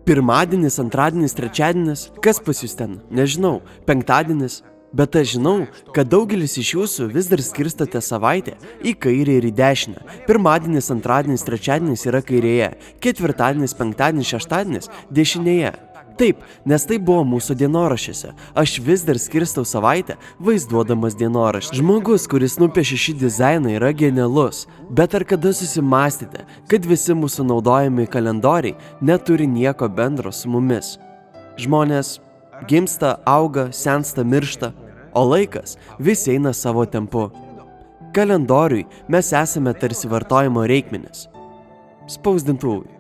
Pirmadienis, antradienis, trečiadienis, kas pas jūs ten? Nežinau, penktadienis. Bet aš žinau, kad daugelis iš jūsų vis dar skirstate savaitę į kairę ir į dešinę. Pirmadienis, antradienis, trečiadienis yra kairėje, ketvirtadienis, penktadienis, šeštadienis dešinėje. Taip, nes tai buvo mūsų dienoraščiuose. Aš vis dar skirstau savaitę, vaizduodamas dienoraštį. Žmogus, kuris nupiešė šį dizainą, yra genialus. Bet ar kada susimąstėte, kad visi mūsų naudojami kalendoriai neturi nieko bendro su mumis? Žmonės gimsta, auga, sensta, miršta, o laikas vis eina savo tempu. Kalendoriui mes esame tarsi vartojimo reikmenys. Spausdintuvui.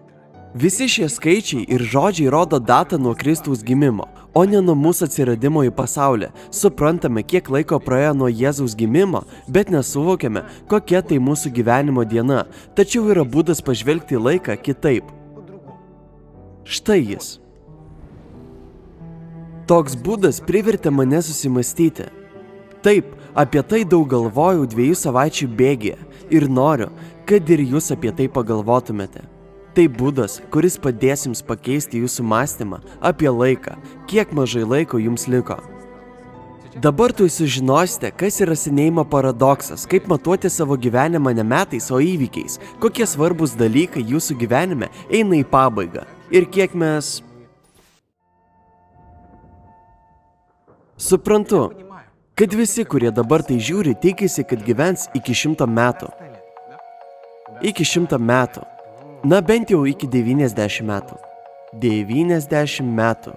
Visi šie skaičiai ir žodžiai rodo datą nuo Kristaus gimimo, o ne nuo mūsų atsiradimo į pasaulį. Suprantame, kiek laiko praėjo nuo Jėzaus gimimo, bet nesuvokiame, kokia tai mūsų gyvenimo diena. Tačiau yra būdas pažvelgti į laiką kitaip. Štai jis. Toks būdas privertė mane susimastyti. Taip, apie tai daug galvojau 2 savaičių bėgyje ir noriu, kad ir jūs apie tai pagalvotumėte. Tai būdas, kuris padės jums pakeisti jūsų mąstymą apie laiką, kiek mažai laiko jums liko. Dabar tu sužinosite, kas yra senėjimo paradoksas, kaip matuoti savo gyvenimą ne metais, o įvykiais, kokie svarbus dalykai jūsų gyvenime eina į pabaigą ir kiek mes... Suprantu, kad visi, kurie dabar tai žiūri, tikisi, kad gyvens iki 100 metų. Iki 100 metų. Na bent jau iki 90 metų. 90 metų.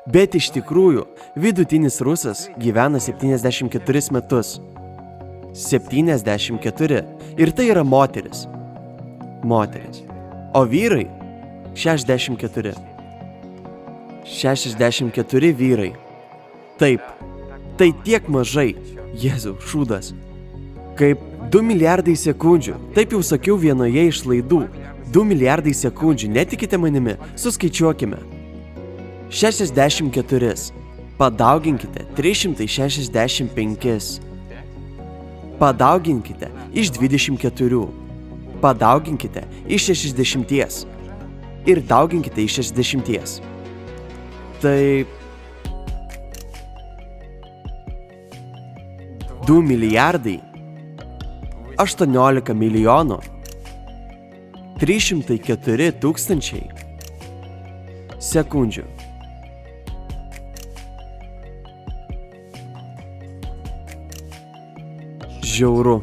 Bet iš tikrųjų, vidutinis rusas gyvena 74 metus. 74. Ir tai yra moteris. Moteris. O vyrai 64. 64 vyrai. Taip. Tai tiek mažai. Jėzau, šūdas. Kaip 2 milijardai sekundžių. Taip jau sakiau vienoje iš laidų. 2 milijardai sekundžių. Netikite manimi? Suskaičiuokime. 64. Padauginkite 365. Padauginkite iš 24. Padauginkite iš 60. Ir dauginkite iš 60. Tai... 2 milijardai 18 milijonų 304 tūkstančiai sekundžių. Žiauru.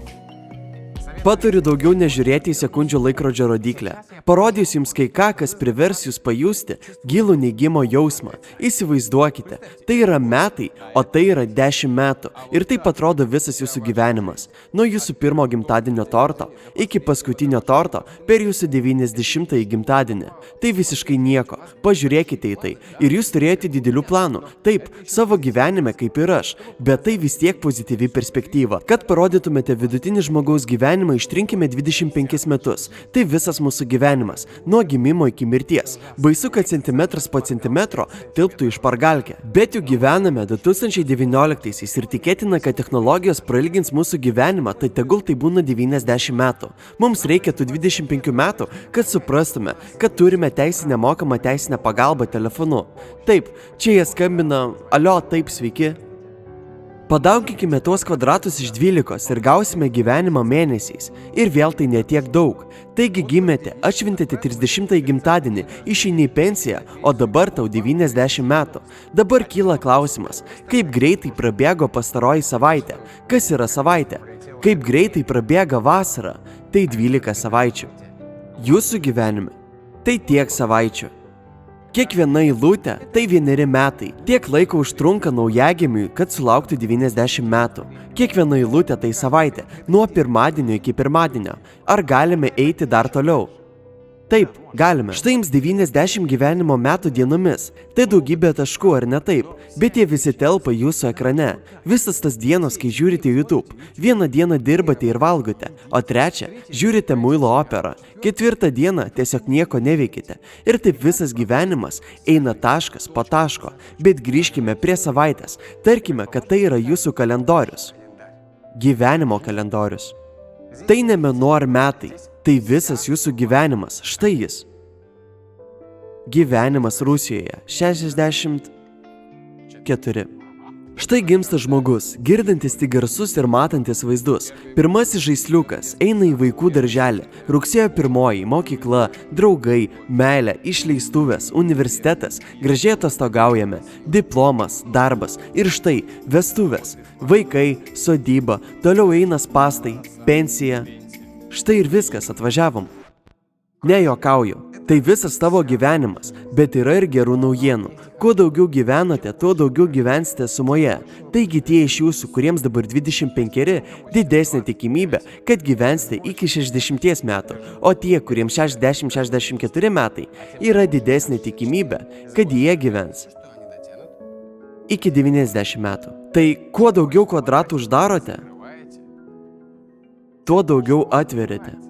Patariu daugiau nežiūrėti į sekundžių laikrodžio rodyklę. Parodysiu jums kai ką, kas privers jūs pajusti gilų neigimo jausmą. Įsivaizduokite, tai yra metai, o tai yra 10 metų. Ir taip atrodo visas jūsų gyvenimas. Nuo jūsų pirmo gimtadienio torto iki paskutinio torto per jūsų 90-ąjį gimtadienį. Tai visiškai nieko. Pažiūrėkite į tai. Ir jūs turėjote didelių planų. Taip, savo gyvenime kaip ir aš. Bet tai vis tiek pozityvi perspektyva. Kad parodytumėte vidutinį žmogaus gyvenimą, ištrinkime 25 metus. Tai visas mūsų gyvenimas, nuo gimimo iki mirties. Baisu, kad centimetras po centimetro tilptų į špargalkę. Bet juk gyvename 2019-aisiais ir tikėtina, kad technologijos prailgins mūsų gyvenimą, tai tegul tai būna 90 metų. Mums reikia tų 25 metų, kad suprastume, kad turime teisinę mokamą teisinę pagalbą telefonu. Taip, čia jie skambina, alio, taip, sveiki. Padauginkime tuos kvadratus iš 12 ir gausime gyvenimą mėnesiais. Ir vėl tai netiek daug. Taigi gimėte, atšventėte 30-ąjį gimtadienį, išeini į pensiją, o dabar tau 90 metų. Dabar kyla klausimas, kaip greitai prabėgo pastaroji savaitė? Kas yra savaitė? Kaip greitai prabėga vasara? Tai 12 savaičių. Jūsų gyvenime? Tai tiek savaičių. Kiekviena eilutė – tai 1 metai. Tiek laiko užtrunka naujagimiui, kad sulauktų 90 metų. Kiekviena eilutė – tai savaitė, nuo pirmadienio iki pirmadienio. Ar galime eiti dar toliau? Taip, galime. Štai jums 90 gyvenimo metų dienomis. Tai daugybė taškų, ar ne taip? Bet jie visi telpa jūsų ekrane. Visas tas dienos, kai žiūrite YouTube. Vieną dieną dirbate ir valgote, o trečią žiūrite muilo operą. 4 dieną tiesiog nieko neveikite. Ir taip visas gyvenimas eina taškas po taško. Bet grįžkime prie savaitės. Tarkime, kad tai yra jūsų kalendorius. Gyvenimo kalendorius. Tai ne mėnuo ar metai, tai visas jūsų gyvenimas. Štai jis. Gyvenimas Rusijoje 64. Štai gimsta žmogus, girdintis tik garsus ir matantis vaizdus. Pirmasis žaisliukas eina į vaikų darželį. Rugsėjo 1, mokykla, draugai, meilė, išleistuvės, universitetas, gražiai atostogaujame, diplomas, darbas ir štai vestuvės, vaikai, sodyba, toliau eina spąstai, pensija. Štai ir viskas, atvažiavom. Nejuokauju, tai visas tavo gyvenimas, bet yra ir gerų naujienų. Kuo daugiau gyvenote, tuo daugiau gyvensite sumoje. Taigi tie iš jūsų, kuriems dabar 25, didesnė tikimybė, kad gyvensite iki 60 metų, o tie, kuriems 60-64 metai, yra didesnė tikimybė, kad jie gyvens iki 90 metų. Tai kuo daugiau kvadratų uždarote, tuo daugiau atveriate.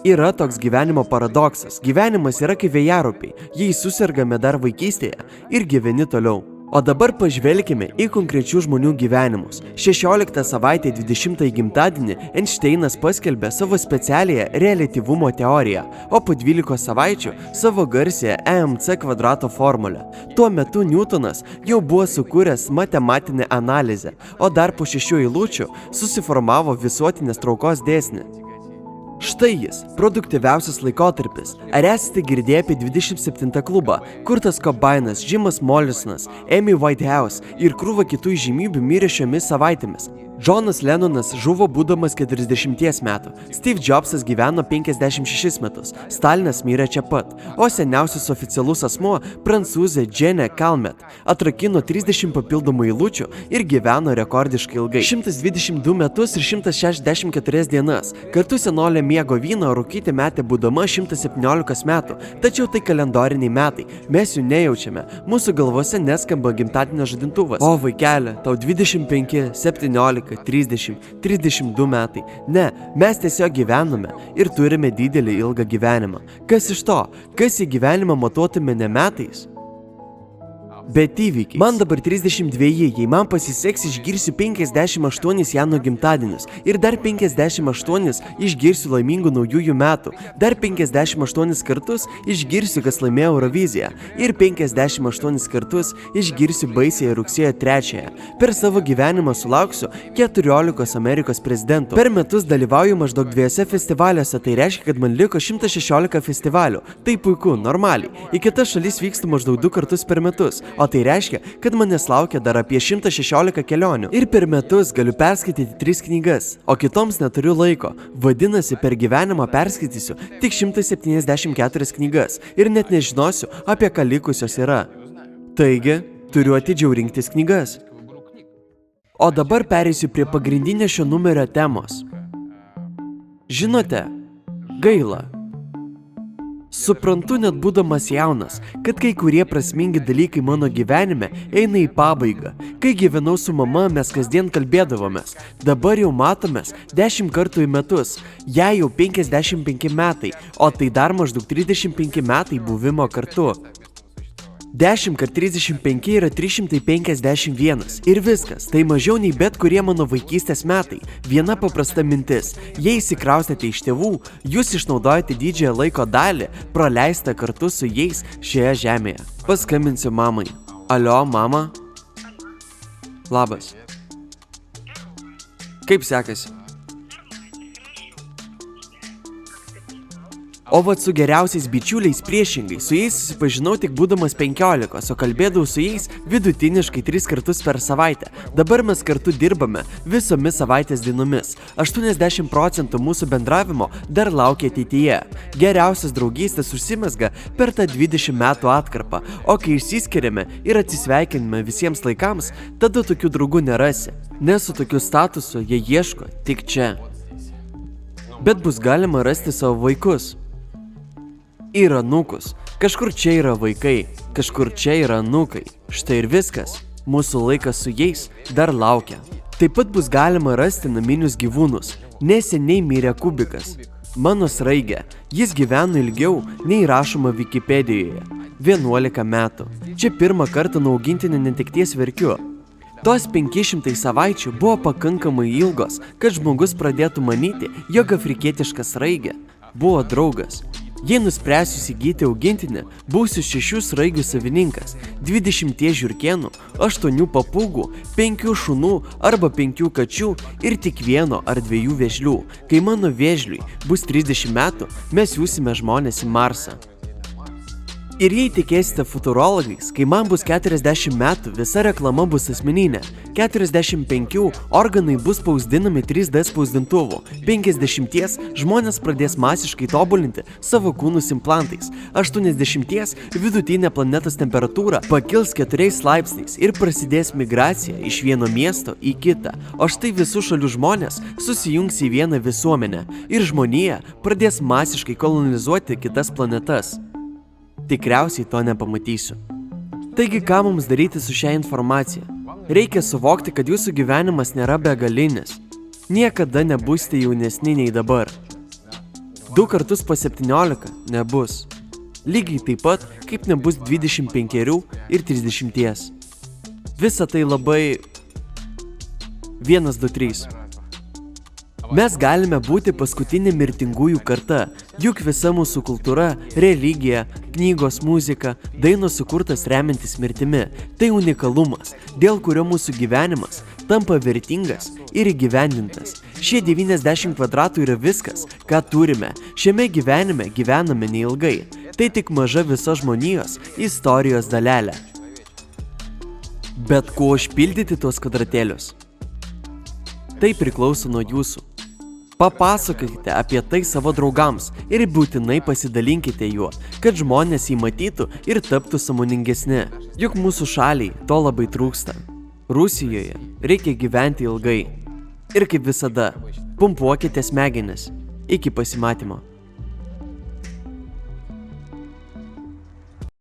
Yra toks gyvenimo paradoksas. Gyvenimas yra kaip vėjaropiai. Jei susirgame dar vaikystėje ir gyveni toliau. O dabar pažvelkime į konkrečių žmonių gyvenimus. 16 savaitę 20 gimtadienį Einšteinas paskelbė savo specialiąją reliatyvumo teoriją, o po 12 savaičių savo garsiąją EMC kvadrato formulę. Tuo metu Newtonas jau buvo sukūręs matematinę analizę, o dar po 6 eilučių susiformavo visuotinės traukos dėsnį. Štai jis, produktyviausias laikotarpis. Ar esate girdėję apie 27 klubą? Kurtas Cobainas, Jimas Morrisonas, Amy Whitehouse ir krūva kitų įžymybių mirė šiomis savaitėmis. Džonas Lennonas žuvo būdamas 40 metų, Steve Jobsas gyveno 56 metus, Stalinas mirė čia pat, o seniausias oficialus asmuo, prancūzė Jenny Calment, atrakino 30 papildomų eilučių ir gyveno rekordiškai ilgai. 122 metus ir 164 dienas. Kartu senolė mėgo vyną, o rūkyti metė būdama 117 metų. Tačiau tai kalendoriniai metai, mes jų nejaučiame, mūsų galvose neskamba gimtadienio žadintuvas. O vaikeli, tau 25, 17, 30, 32 metai. Ne, mes tiesiog gyvename ir turime didelį ilgą gyvenimą. Kas iš to? Kas į gyvenimą matuotume ne metais, bet įvykiais. Man dabar 32, jei man pasiseks, išgirsiu 58 Jano gimtadienius ir dar 58 išgirsiu laimingų naujųjų metų, dar 58 kartus išgirsiu, kas laimėjo Euroviziją ir 58 kartus išgirsiu baisiąją rugsėjo 3. Per savo gyvenimą sulauksiu 14 Amerikos prezidentų. Per metus dalyvauju maždaug 2 festivaliuose, tai reiškia, kad man liko 116 festivalių. Tai puiku, normaliai. Į kitas šalis vykstu maždaug 2 kartus per metus. O tai reiškia, kad manęs laukia dar apie 116 kelionių. Ir per metus galiu perskaityti 3 knygas, o kitoms neturiu laiko. Vadinasi, per gyvenimą perskaitysiu tik 174 knygas ir net nežinosiu, apie ką likusios yra. Taigi, turiu atidžiau rinktis knygas. O dabar pereisiu prie pagrindinės šio numerio temos. Žinote, gaila. Suprantu net būdamas jaunas, kad kai kurie prasmingi dalykai mano gyvenime eina į pabaigą. Kai gyvenau su mama, mes kasdien kalbėdavomės. Dabar jau matomės 10 kartų į metus. Jai jau 55 metai, o tai dar maždaug 35 metai buvimo kartu. 10 kart 35 yra 351 ir viskas, tai mažiau nei bet kurie mano vaikystės metai. Viena paprasta mintis, jei įsikraustėte iš tėvų, jūs išnaudojate didžiąją laiko dalį, praleistą kartu su jais šioje žemėje. Paskambinsiu mamai. Alio, mama? Labas. Kaip sekasi? O vat su geriausiais bičiuliais priešingai, su jais susipažinau tik būdamas 15, o kalbėdavau su jais vidutiniškai 3 kartus per savaitę. Dabar mes kartu dirbame visomis savaitės dienomis. 80% mūsų bendravimo dar laukia ateityje. Geriausias draugystės užsimezga per tą 20 metų atkarpą, o kai išsiskiriame ir atsisveikiname visiems laikams, tada tokių draugų nerasi. Nes su tokiu statusu jie ieško tik čia. Bet bus galima rasti savo vaikus. Ir anūkus. Kažkur čia yra vaikai, kažkur čia yra anūkai. Štai ir viskas. Mūsų laikas su jais dar laukia. Taip pat bus galima rasti naminius gyvūnus. Neseniai mirė Kubikas. Mano sraigė. Jis gyveno ilgiau nei rašoma Wikipedijoje. 11 metų. Čia pirmą kartą nuo augintinio netekties verkiu. Tos 500 savaičių buvo pakankamai ilgos, kad žmogus pradėtų manyti, jog afrikietiškas sraigė buvo draugas. Jei nuspręsiu įsigyti augintinį, būsiu 6 sraigių savininkas, 20 žiurkėnų, 8 papūgų, 5 šunų arba 5 kačių ir tik 1 ar 2 vėžlių. Kai mano vėžliui bus 30 metų, mes siųsime žmones į Marsą. Ir jei tikėsite futurologais, kai man bus 40 metų, visa reklama bus asmeninė. 45 organai bus spausdinami 3D spausdintuvu. 50 žmonės pradės masiškai tobulinti savo kūnus implantais. 80 vidutinė planetos temperatūra pakils 4 laipsniais ir prasidės migracija iš vieno miesto į kitą. O štai visų šalių žmonės susijungs į vieną visuomenę ir žmonija pradės masiškai kolonizuoti kitas planetas. Tikriausiai to nepamatysiu. Taigi, ką mums daryti su šia informacija? Reikia suvokti, kad jūsų gyvenimas nėra begalinis. Niekada nebusite jaunesni nei dabar. 2 kartus po 17 nebus. Lygiai taip pat, kaip nebus 25 ir 30. Visa tai labai 1, 2, 3. Mes galime būti paskutinė mirtingųjų karta, juk visa mūsų kultūra, religija, knygos, muzika, dainos sukurtas remiantis mirtimi. Tai unikalumas, dėl kurio mūsų gyvenimas tampa vertingas ir įgyvendintas. Šie 90 kvadratų yra viskas, ką turime. Šiame gyvenime gyvename neilgai. Tai tik maža visa žmonijos istorijos dalelė. Bet kuo užpildyti tuos kvadratėlius? Tai priklauso nuo jūsų. Papasakokite apie tai savo draugams ir būtinai pasidalinkite juo, kad žmonės jį matytų ir taptų sąmoningesni. Juk mūsų šaliai to labai trūksta. Rusijoje reikia gyventi ilgai. Ir kaip visada, pumpuokite smegenis. Iki pasimatymo.